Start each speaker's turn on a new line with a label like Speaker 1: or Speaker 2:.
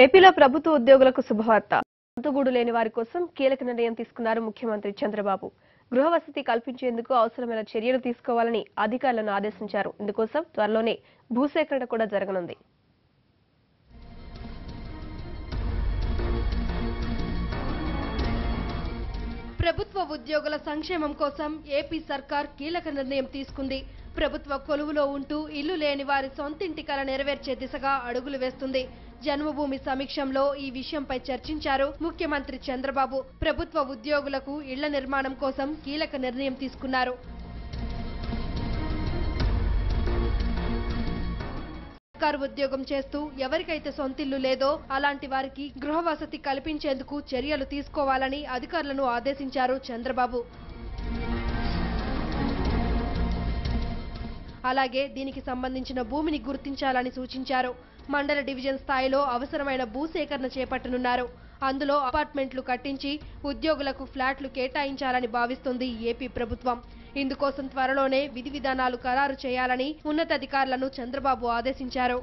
Speaker 1: ఏపీలో ప్రభుత్వ ఉద్యోగులకు శుభవార్త. సొంతగూడు లేని వారి కోసం కీలక నిర్ణయం తీసుకున్నారు ముఖ్యమంత్రి చంద్రబాబు. గృహ వసతి కల్పించేందుకు అవసరమైన చర్యలు తీసుకోవాలని అధికారులను ఆదేశించారు. ఇందుకోసం త్వరలోనే భూసేకరణ కూడా జరగనుంది.
Speaker 2: ప్రభుత్వ ఉద్యోగుల సంక్షేమం కోసం ఏపీ సర్కార్ కీలక నిర్ణయం తీసుకుంది. ప్రభుత్వ కొలువులో ఉంటూ ఇల్లు లేని వారి సొంతింటి కల నెరవేర్చే దిశగా అడుగులు వేస్తుంది. జన్మభూమి సమీక్షంలో ఈ విషయంపై చర్చించారు ముఖ్యమంత్రి చంద్రబాబు. ప్రభుత్వ ఉద్యోగులకు ఇళ్ల నిర్మాణం కోసం కీలక నిర్ణయం తీసుకున్నారు. సర్కారు ఉద్యోగం చేస్తూ ఎవరికైతే సొంతిల్లు లేదో అలాంటి వారికి గృహ వసతి కల్పించేందుకు చర్యలు తీసుకోవాలని అధికారులను ఆదేశించారు చంద్రబాబు. అలాగే దీనికి సంబంధించిన భూమిని గుర్తించాలని సూచించారు. మండల డివిజన్ స్థాయిలో అవసరమైన భూసేకరణ చేపట్టనున్నారు. అందులో అపార్ట్మెంట్లు కట్టించి ఉద్యోగులకు ఫ్లాట్లు కేటాయించాలని భావిస్తుంది ఏపీ ప్రభుత్వం. ఇందుకోసం త్వరలోనే విధి విధానాలు ఖరారు చేయాలని ఉన్నతాధికారులను చంద్రబాబు ఆదేశించారు.